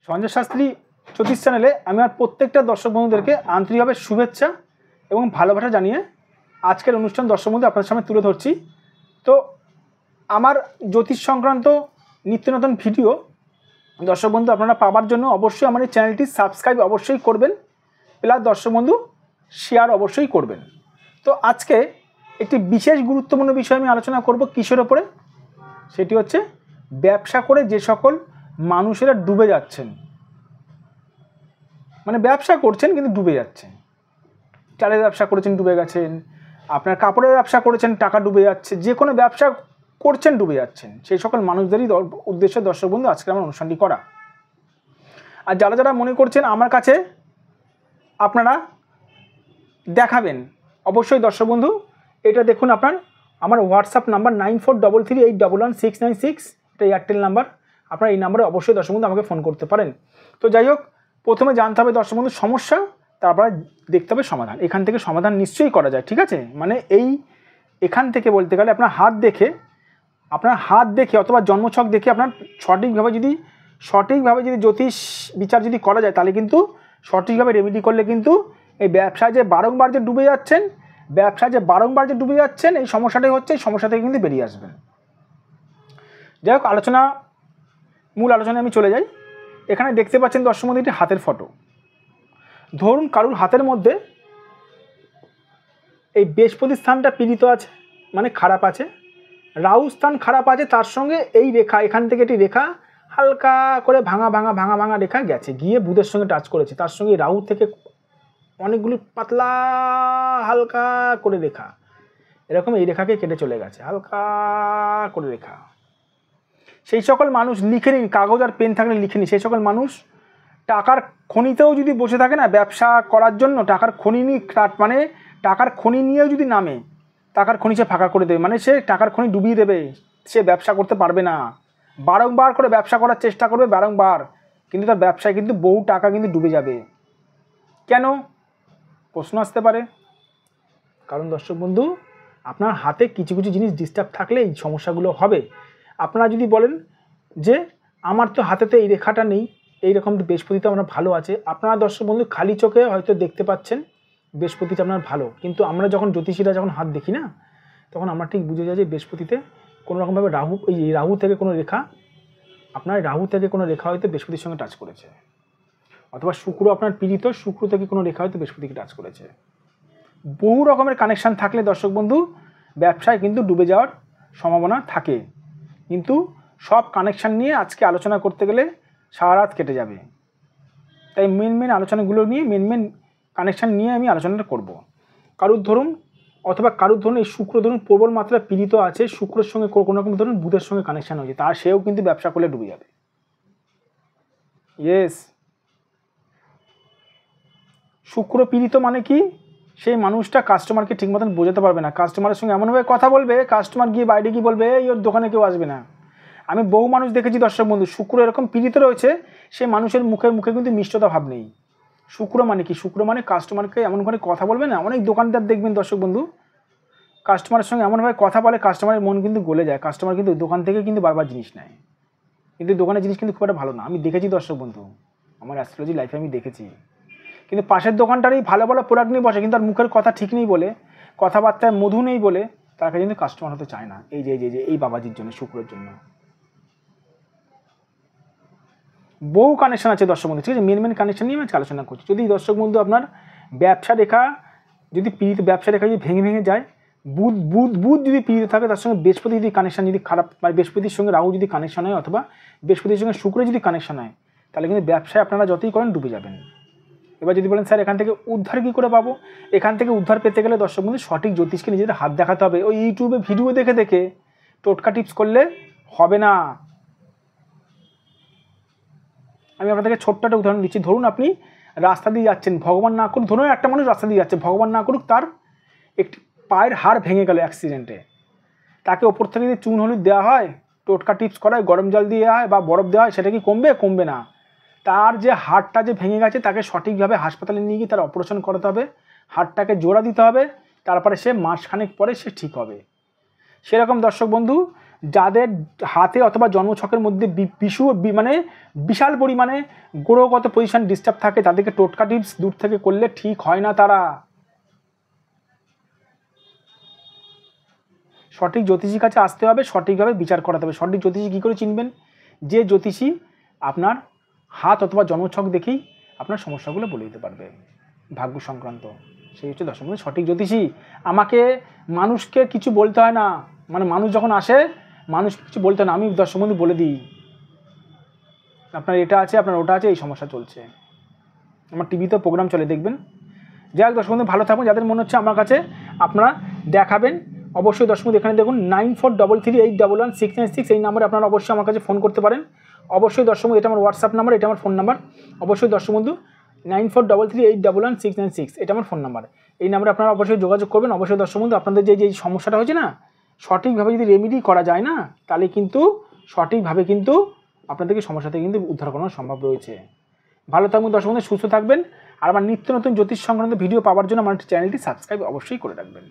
সঞ্জয় শাস্ত্রী জ্যোতিষ চ্যানেলে আমি আর প্রত্যেকটা দর্শক বন্ধুদেরকে আন্তরিকভাবে শুভেচ্ছা এবং ভালোবাসা জানিয়ে আজকের অনুষ্ঠান দর্শক বন্ধু আপনাদের সামনে তুলে ধরছি। তো আমার জ্যোতিষ সংক্রান্ত নিত্য নতুন ভিডিও দর্শক বন্ধু আপনারা পাওয়ার জন্য অবশ্যই আমার এই চ্যানেলটি সাবস্ক্রাইব অবশ্যই করবেন, প্লাস দর্শক বন্ধু শেয়ার অবশ্যই করবেন। তো আজকে একটি বিশেষ গুরুত্বপূর্ণ বিষয় আমি আলোচনা করব কিসের ওপরে, সেটি হচ্ছে ব্যবসা করে যে সকল মানুষেরা ডুবে যাচ্ছেন, মানে ব্যবসা করছেন কিন্তু ডুবে যাচ্ছেন। চালের ব্যবসা করেছেন ডুবে গেছেন, আপনার কাপড়ের ব্যবসা করেছেন টাকা ডুবে যাচ্ছে, যে কোনো ব্যবসা করছেন ডুবে যাচ্ছেন, সেই সকল মানুষদেরই উদ্দেশ্যে দর্শক বন্ধু আজকে আমার অনুষ্ঠানটি করা। আর যারা যারা মনে করছেন আমার কাছে আপনারা দেখাবেন, অবশ্যই দর্শক বন্ধু এটা দেখুন, আমার হোয়াটসঅ্যাপ নাম্বার 9433811696, এটা এয়ারটেল নাম্বার। আপনারা এই নাম্বারে অবশ্যই দর্শক বন্ধু আমাকে ফোন করতে পারেন। তো যাই হোক, প্রথমে জানতে হবে দর্শক বন্ধু সমস্যা, তারপরে দেখতে হবে সমাধান। এখান থেকে সমাধান নিশ্চয়ই করা যায়, ঠিক আছে? মানে এখান থেকে বলতে গেলে আপনার হাত দেখে অথবা জন্মছক দেখে আপনার সঠিকভাবে যদি জ্যোতিষ বিচার যদি করা যায়, তাহলে কিন্তু সঠিকভাবে রেমেডি করলে কিন্তু এই ব্যবসায় যে বারংবার যে ডুবে যাচ্ছেন এই সমস্যাটাই হচ্ছে, এই সমস্যা থেকে কিন্তু বেরিয়ে আসবেন। যাই হোক, মূল আলোচনায় আমি চলে যাই। এখানে দেখতে পাচ্ছেন দর্শক বন্ধু একটি হাতের ফটো। ধরুন কারুর হাতের মধ্যে এই বৃহস্পতি স্থানটা পীড়িত আছে, মানে খারাপ আছে, রাহু স্থান খারাপ আছে, তার সঙ্গে এই রেখা, এখান থেকে একটি রেখা হালকা করে ভাঙা রেখা গেছে, গিয়ে বুধের সঙ্গে টাচ করেছে, তার সঙ্গে রাহু থেকে অনেকগুলি পাতলা হালকা করে রেখা, এরকম এই রেখাকে কেটে চলে গেছে, হালকা করে রেখা। সেই সকল মানুষ লিখে নিন, কাগজ আর পেন থাকলে লিখে নিন, সেই সকল মানুষ টাকার খনিতেও যদি বসে থাকে না ব্যবসা করার জন্য, টাকার খনি নিয়েও যদি নামে, টাকার খনি সে ফাঁকা করে দেবে, মানে সে টাকার খনি ডুবিয়ে দেবে, সে ব্যবসা করতে পারবে না। বারংবার করে ব্যবসা করার চেষ্টা করবে, কিন্তু তার ব্যবসায় কিন্তু বহু টাকা কিন্তু ডুবে যাবে। কেন? প্রশ্ন আসতে পারে। কারণ দর্শক বন্ধু, আপনার হাতে কিছু জিনিস ডিস্টার্ব থাকলে এই সমস্যাগুলো হবে। আপনারা যদি বলেন যে আমার তো হাতেতে এই রেখাটা নেই, এইরকম বৃহস্পতিটা আপনার ভালো আছে, আপনারা দর্শক বন্ধু খালি চোখে হয়তো দেখতে পাচ্ছেন বৃহস্পতিটা আপনার ভালো, কিন্তু আমরা যখন জ্যোতিষীরা যখন হাত দেখি না, তখন আমরা ঠিক বুঝে যাই যে বৃহস্পতিতে কোনো রকমভাবে রাহু থেকে কোনো রেখা হয়তো বৃহস্পতির সঙ্গে টাচ করেছে, অথবা শুক্র আপনার পীড়িত, শুক্র থেকে কোনো রেখা হয়তো বৃহস্পতিকে টাচ করেছে। বহু রকমের কানেকশান থাকলে দর্শক বন্ধু ব্যবসায় কিন্তু ডুবে যাওয়ার সম্ভাবনা থাকে। কিন্তু সব কানেকশান নিয়ে আজকে আলোচনা করতে গেলে সারা রাত কেটে যাবে, তাই মেন আলোচনাগুলো নিয়ে মেন কানেকশান নিয়ে আমি আলোচনাটা করব। কারুর ধরুন এই শুক্র ধরুন প্রবল মাত্রা পীড়িত আছে, শুক্রের সঙ্গে কোনো রকম ধরুন বুধের সঙ্গে কানেকশান হয়েছে, তার সেও কিন্তু ব্যবসা করলে ডুবে যাবে। ইয়েস, শুক্র পীড়িত মানে কি, সেই মানুষটা কাস্টমারকে ঠিক মতন বোঝাতে পারবে না, কাস্টমারের সঙ্গে এমনভাবে কথা বলবে, কাস্টমার গিয়ে বাইরে গিয়ে বলবে এই ওর দোকানে কেউ আসবে না। আমি বহু মানুষ দেখেছি দর্শক বন্ধু, শুক্র এরকম পীড়িত রয়েছে, সে মানুষের মুখে কিন্তু মিষ্টতা ভাব নেই। শুক্র মানে কি, শুক্র মানে কাস্টমারকে এমন করে কথা বলবে না। অনেক দোকানদার দেখবেন দর্শক বন্ধু কাস্টমারের সঙ্গে এমনভাবে কথা বলে, কাস্টমারের মন কিন্তু গলে যায়, কাস্টমার কিন্তু দোকান থেকে কিন্তু বারবার জিনিস নেয়, কিন্তু দোকানের জিনিস কিন্তু খুব একটা ভালো না। আমি দেখেছি দর্শক বন্ধু, আমার অ্যাস্ট্রোলজি লাইফে আমি দেখেছি। কিন্তু পাশের দোকানটারই ভালো প্রোডাক্ট নিয়ে বসে, কিন্তু তার মুখের কথা ঠিক নেই বলে, কথাবার্তায় মধু নেই বলে তাকে কিন্তু কাস্টমার হতে চায় না। এই বাবাজির জন্য, শুক্রের জন্য বহু কানেকশন আছে দর্শক বন্ধু, ঠিক আছে? মেন কানেকশন নিয়ে আমি আলোচনা করছি। যদি দর্শক বন্ধু আপনার ব্যবসা রেখা যদি ভেঙে যায়, বুধ যদি পীড়িত থাকে, তার সঙ্গে বৃহস্পতি যদি কানেকশন যদি খারাপ, মানে বৃহস্পতির সঙ্গে রাহু যদি কানেকশন হয়, অথবা বৃহস্পতির সঙ্গে শুক্র যদি কানেকশন হয়, তাহলে কিন্তু ব্যবসায় আপনারা যতই করেন ডুবে যাবেন। এবার যদি বলেন স্যার এখান থেকে উদ্ধার কী করে পাবো, এখান থেকে উদ্ধার পেতে গেলে দর্শক বন্ধু সঠিক জ্যোতিষকে নিজেদের হাত দেখাতে হবে। ওই ইউটিউবে ভিডিও দেখে টোটকা টিপস করলে হবে না। আমি আপনাদেরকে ছোট্ট একটা উদাহরণ দিচ্ছি। ধরুন আপনি রাস্তা দিয়ে যাচ্ছেন, ভগবান না করুক, ধরুন একটা মানুষ রাস্তা দিয়ে যাচ্ছে, ভগবান না করুক তার একটি পায়ের হাড় ভেঙে গেল অ্যাক্সিডেন্টে, তাকে ওপর থেকে যদি চুন হলুদ দেওয়া হয়, টোটকা টিপস করা হয়, গরম জল দেওয়া হয় বা বরফ দেওয়া হয়, সেটা কি কমবে না। তার যে হাড়টা যে ভেঙে গেছে, তাকে সঠিকভাবে হাসপাতালে নিয়ে গিয়ে তার অপারেশন করাতে হবে, হাড়টাকে জোড়া দিতে হবে, তারপরে সে মাসখানেক পরে সে ঠিক হবে। সেরকম দর্শক বন্ধু যাদের হাতে অথবা জন্মছকের মধ্যে মানে বিশাল পরিমাণে গ্রহগত পজিশন ডিস্টার্ব থাকে, তাদেরকে টোটকা টিপস দূর থেকে করলে ঠিক হয় না। তারা সঠিক জ্যোতিষীর কাছে আসতে হবে, সঠিকভাবে বিচার করাতে হবে। সঠিক জ্যোতিষী কী করে চিনবেন? যে জ্যোতিষী আপনার হাত অথবা জন্মছক দেখেই আপনার সমস্যাগুলো বলে দিতে পারবে ভাগ্য সংক্রান্ত, সেই হচ্ছে দর্শক বন্ধু সঠিক জ্যোতিষী। আমাকে মানুষকে কিছু বলতে হয় না, মানে মানুষ যখন আসে মানুষ কিছু বলতে হয় না, আমি দর্শক বন্ধু বলে দিই আপনার এটা আছে, আপনার ওটা আছে, এই সমস্যা চলছে। আমার টিভিতে প্রোগ্রাম চলে, দেখবেন। যাই হোক দর্শক বন্ধু ভালো থাকুন। যাদের মনে হচ্ছে আমার কাছে আপনারা দেখাবেন, অবশ্যই দর্শক বন্ধু এখানে দেখুন 9433811696, এই নাম্বারে আপনারা অবশ্যই আমার কাছে ফোন করতে পারেন। অবশ্যই দর্শক বন্ধু এটা আমার হোয়াটসঅ্যাপ নাম্বার, এটা আমার ফোন নাম্বার। অবশ্যই দর্শক বন্ধু 9433811696 এটা আমার ফোন নাম্বার। এই নাম্বারে আপনারা অবশ্যই যোগাযোগ করবেন। অবশ্যই দর্শক বন্ধু আপনাদের যে সমস্যাটা হয়েছে না, সঠিকভাবে যদি রেমেডি করা যায় না, তাহলে কিন্তু সঠিকভাবে কিন্তু আপনাদেরকে সমস্যা থেকে কিন্তু উদ্ধার করানো সম্ভব রয়েছে। ভালো থাকবেন দর্শক বন্ধু, সুস্থ থাকবেন। আর আমার নিত্য নতুন জ্যোতিষ সংক্রান্ত ভিডিও পাওয়ার জন্য আমার চ্যানেলটি সাবস্ক্রাইব অবশ্যই করে রাখবেন।